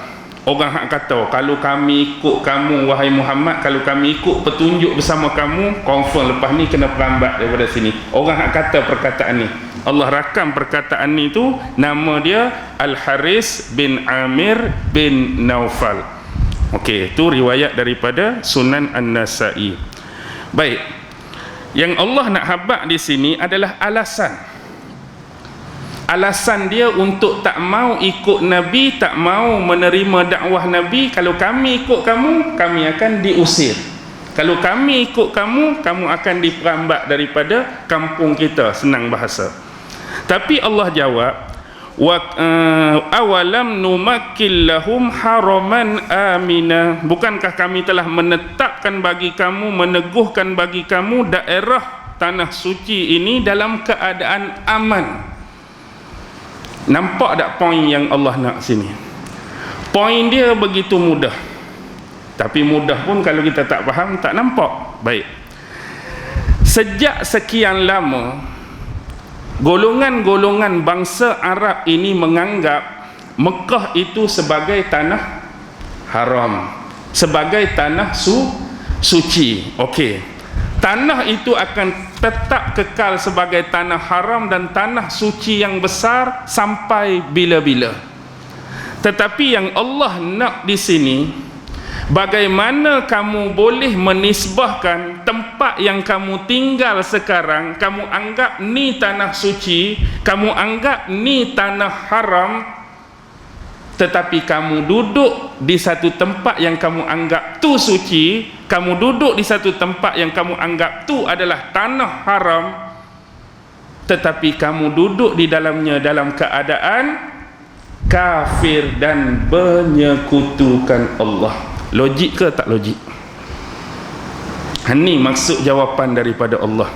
Orang hak kata, kalau kami ikut kamu wahai Muhammad, kalau kami ikut petunjuk bersama kamu, confirm lepas ni kena perambat daripada sini. Orang hak kata perkataan ni, Allah rakam perkataan ni tu, nama dia Al-Haris bin Amir bin Naufal. Okey, itu riwayat daripada Sunan An-Nasa'i. Baik. Yang Allah nak habaq di sini adalah alasan. Alasan dia untuk tak mau ikut Nabi, tak mau menerima dakwah Nabi. Kalau kami ikut kamu, kami akan diusir. Kalau kami ikut kamu, kamu akan diperambat daripada kampung kita. Senang bahasa. Tapi Allah jawab, awalam numakkil lahum haraman amina. Bukankah kami telah menetapkan bagi kamu, meneguhkan bagi kamu daerah tanah suci ini dalam keadaan aman. Nampak tak poin yang Allah nak sini? Poin dia begitu mudah. Tapi mudah pun kalau kita tak faham, tak nampak. Baik. Sejak sekian lama, golongan-golongan bangsa Arab ini menganggap Mekah itu sebagai tanah haram, sebagai tanah suci. Okey. Tanah itu akan tetap kekal sebagai tanah haram dan tanah suci yang besar sampai bila-bila. Tetapi yang Allah nak di sini, bagaimana kamu boleh menisbahkan tempat yang kamu tinggal sekarang, kamu anggap ni tanah suci, kamu anggap ni tanah haram, tetapi kamu duduk di satu tempat yang kamu anggap tu suci, kamu duduk di satu tempat yang kamu anggap tu adalah tanah haram, tetapi kamu duduk di dalamnya dalam keadaan kafir dan menyekutukan Allah. Logik ke tak logik? Ini maksud jawapan daripada Allah.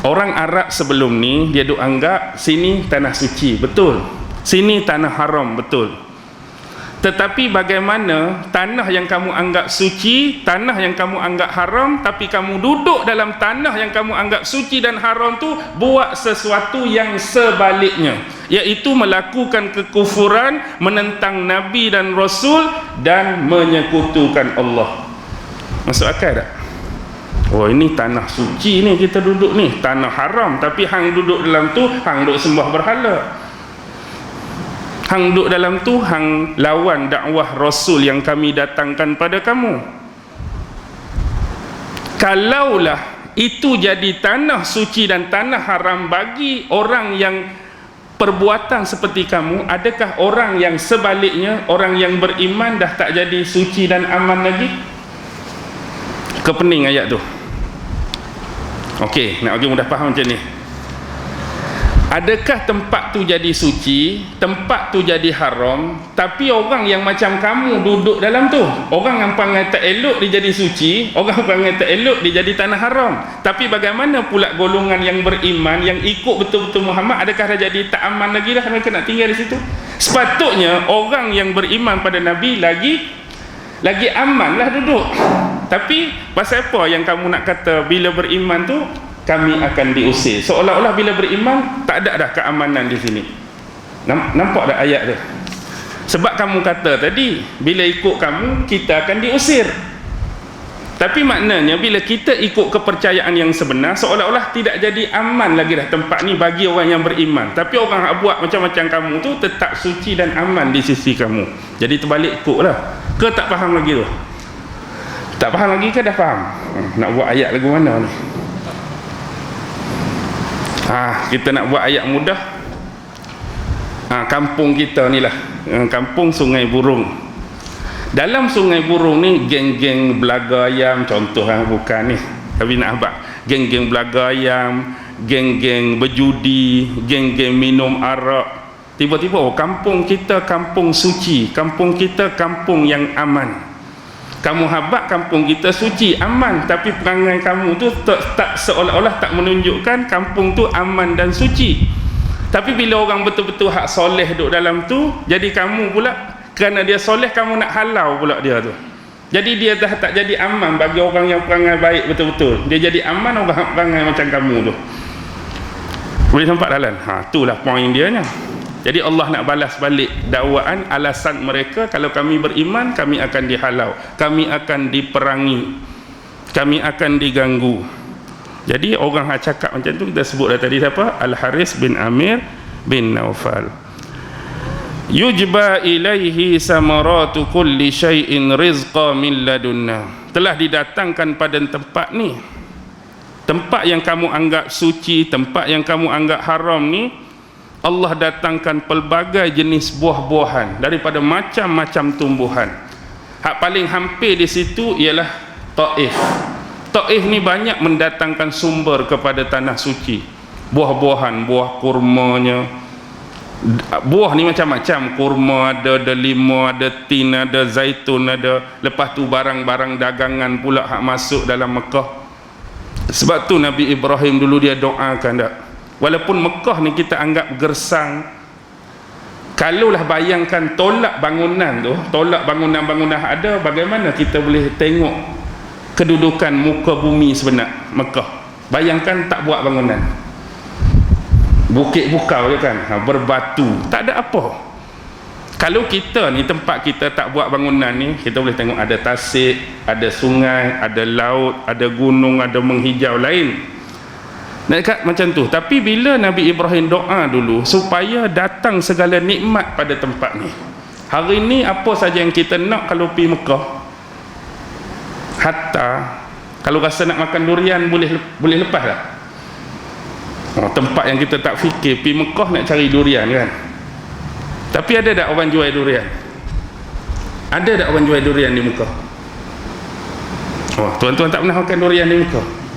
Orang Arab sebelum ni dia duk anggap sini tanah suci, betul. Sini tanah haram, betul. Tetapi bagaimana tanah yang kamu anggap suci, tanah yang kamu anggap haram, tapi kamu duduk dalam tanah yang kamu anggap suci dan haram tu buat sesuatu yang sebaliknya, iaitu melakukan kekufuran, menentang Nabi dan Rasul dan menyekutukan Allah. Masuk akal tak? Oh, ini tanah suci ni kita duduk ni, tanah haram, tapi hang duduk dalam tu, hang duduk sembah berhala. Hang duduk dalam tu, hang lawan dakwah Rasul yang kami datangkan pada kamu. Kalaulah itu jadi tanah suci dan tanah haram bagi orang yang perbuatan seperti kamu, adakah orang yang sebaliknya, orang yang beriman dah tak jadi suci dan aman lagi? Kepening ayat tu. Okey, nak bagi mudah faham macam ni. Adakah tempat tu jadi suci, tempat tu jadi haram, tapi orang yang macam kamu duduk dalam tu, orang yang panggil tak elok dia jadi suci, orang panggil tak elok dia jadi tanah haram. Tapi bagaimana pula golongan yang beriman, yang ikut betul-betul Muhammad, adakah dah jadi tak aman lagi dah mereka nak tinggal di situ? Sepatutnya orang yang beriman pada Nabi lagi aman lah duduk. Tapi pasal apa yang kamu nak kata bila beriman tu kami akan diusir? Seolah-olah bila beriman tak ada dah keamanan di sini. Nampak tak ayat tu? Sebab kamu kata tadi bila ikut kamu kita akan diusir. Tapi maknanya bila kita ikut kepercayaan yang sebenar, seolah-olah tidak jadi aman lagi dah tempat ni bagi orang yang beriman. Tapi orang yang buat macam-macam kamu tu tetap suci dan aman di sisi kamu. Jadi terbalik ikutlah. Ke tak faham lagi tu? Tak faham lagi ke dah faham? Nak buat ayat lagu mana ni? Kita nak buat ayat mudah. Kampung kita ni lah, kampung Sungai Burung. Dalam Sungai Burung ni geng-geng belaga ayam, contoh bukan ni, tapi nak abang, geng-geng belaga ayam, geng-geng berjudi, geng-geng minum arak. Tiba-tiba kampung kita kampung suci, kampung kita kampung yang aman. Kamu habaq kampung kita suci, aman, tapi perangai kamu tu tak seolah-olah tak menunjukkan kampung tu aman dan suci. Tapi bila orang betul-betul hak soleh duduk dalam tu, jadi kamu pula kerana dia soleh kamu nak halau pula dia tu. Jadi dia dah tak jadi aman bagi orang yang perangai baik betul-betul. Dia jadi aman orang perangai macam kamu tu. Boleh nampak dalam? Itulah poin dia nya. Jadi Allah nak balas balik dakwaan alasan mereka, kalau kami beriman kami akan dihalau, kami akan diperangi, kami akan diganggu. Jadi orang yang cakap macam tu kita sebut dah tadi siapa? Al-Haris bin Amir bin Naufal. Yujba ilaihi samaratu kulli syai'in rizqa min ladunna. Telah didatangkan pada tempat ni, tempat yang kamu anggap suci, tempat yang kamu anggap haram ni, Allah datangkan pelbagai jenis buah-buahan daripada macam-macam tumbuhan. Hak paling hampir di situ ialah Taif. Taif ni banyak mendatangkan sumber kepada tanah suci. Buah-buahan, buah kurmanya. Buah ni macam-macam, kurma ada lima, ada tin, ada zaitun ada. Lepas tu barang-barang dagangan pula hak masuk dalam Mekah. Sebab tu Nabi Ibrahim dulu dia doakan tak? Walaupun Mekah ni kita anggap gersang, kalaulah bayangkan tolak bangunan tu, tolak bangunan-bangunan ada, bagaimana kita boleh tengok kedudukan muka bumi sebenar Mekah? Bayangkan tak buat bangunan, bukit bukau je kan, berbatu, tak ada apa. Kalau kita ni tempat kita tak buat bangunan ni, kita boleh tengok ada tasik, ada sungai, ada laut, ada gunung, ada menghijau lain. Nak dekat macam tu. Tapi bila Nabi Ibrahim doa dulu supaya datang segala nikmat pada tempat ni. Hari ni apa saja yang kita nak kalau pergi Mekah, hatta kalau rasa nak makan durian boleh lepas tak? Tempat yang kita tak fikir pergi Mekah nak cari durian kan. Tapi ada tak orang jual durian? Ada tak orang jual durian di Mekah? Tuan-tuan tak pernah makan durian di Mekah?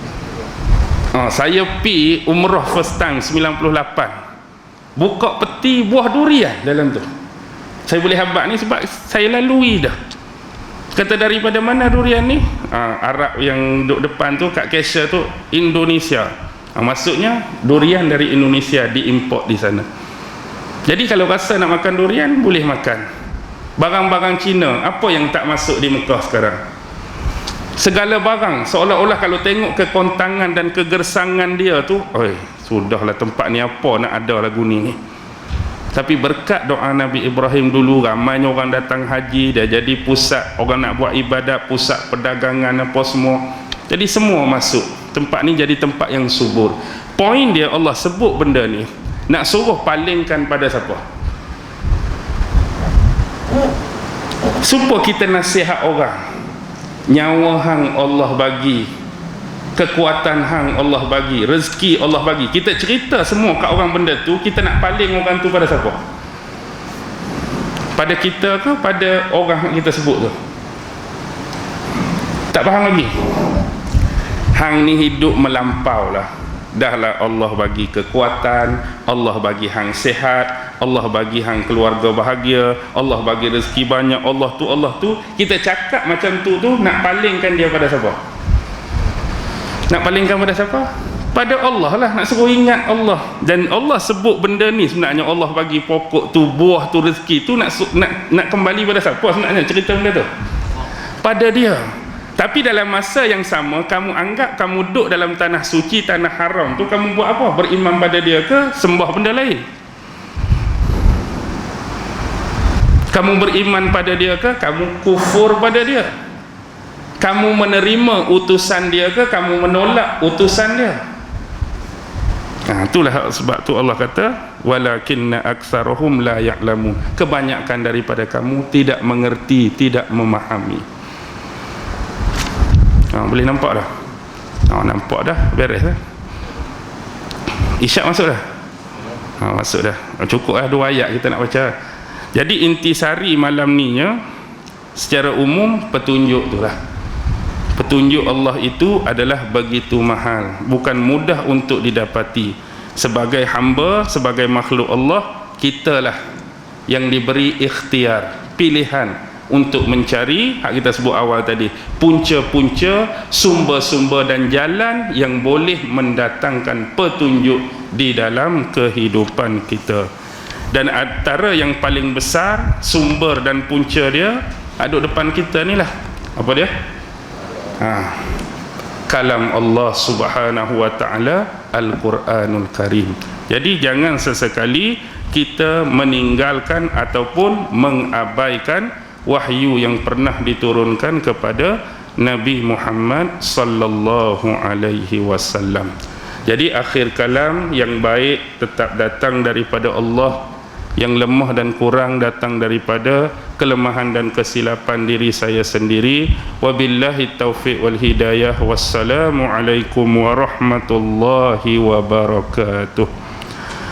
Saya pergi umrah first time 98, buka peti buah durian dalam tu. Saya boleh habaq ni sebab saya lalui dah. Kata daripada mana durian ni? Arab yang duduk depan tu kat cashier tu Indonesia. Maksudnya durian dari Indonesia diimport di sana. Jadi kalau rasa nak makan durian boleh makan. Barang-barang Cina apa yang tak masuk di Mekah sekarang? Segala barang seolah-olah kalau tengok kekontangan dan kegersangan dia tu, sudahlah tempat ni apa nak ada lagu ni. Tapi berkat doa Nabi Ibrahim dulu, ramainya orang datang haji, dia jadi pusat orang nak buat ibadat, pusat perdagangan apa semua. Jadi semua masuk. Tempat ni jadi tempat yang subur. Poin dia Allah sebut benda ni nak suruh palingkan pada siapa? Supaya kita nasihat orang. Nyawa hang Allah bagi kekuatan hang Allah bagi, rezeki Allah bagi, kita cerita semua kat orang benda tu, kita nak paling orang tu pada siapa? Pada kita ke pada orang yang kita sebut tu? Tak faham lagi. Hang ni hidup melampau lah. Dah lah Allah bagi kekuatan, Allah bagi hang sihat, Allah bagi hang keluarga bahagia, Allah bagi rezeki banyak, Allah tu, kita cakap macam tu nak palingkan dia pada siapa? Nak palingkan pada siapa? Pada Allah lah, nak suruh ingat Allah. Dan Allah sebut benda ni sebenarnya, Allah bagi pokok tu, buah tu, rezeki tu, nak kembali pada siapa sebenarnya cerita benda tu? Pada dia. Tapi dalam masa yang sama, kamu anggap kamu duduk dalam tanah suci, tanah haram tu, kamu buat apa? Beriman pada dia ke sembah benda lain? Kamu beriman pada dia ke kamu kufur pada dia? Kamu menerima utusan dia ke kamu menolak utusan dia? Itulah sebab tu Allah kata walakinna aktsarahum la ya'lamun, kebanyakan daripada kamu tidak mengerti, tidak memahami. Boleh nampak dah? Nampak dah, beres dah. Isyak masuk dah? Masuk dah. Cukup dah 2 ayat kita nak baca. Jadi intisari malam ni ya, secara umum petunjuk tu lah. Petunjuk Allah itu adalah begitu mahal, bukan mudah untuk didapati. Sebagai hamba, sebagai makhluk Allah, kitalah yang diberi ikhtiar, pilihan untuk mencari, hak kita sebut awal tadi, punca-punca, sumber-sumber dan jalan yang boleh mendatangkan petunjuk di dalam kehidupan kita. Dan antara yang paling besar sumber dan punca dia ada depan kita ni lah. Apa dia? Kalam Allah Subhanahu wa ta'ala, Al-Quranul Karim. Jadi jangan sesekali kita meninggalkan ataupun mengabaikan wahyu yang pernah diturunkan kepada Nabi Muhammad sallallahu alaihi wasallam. Jadi akhir kalam yang baik tetap datang daripada Allah, yang lemah dan kurang datang daripada kelemahan dan kesilapan diri saya sendiri. Wabillahi taufiq wal hidayah. Wassalamu alaikum warahmatullahi wabarakatuh.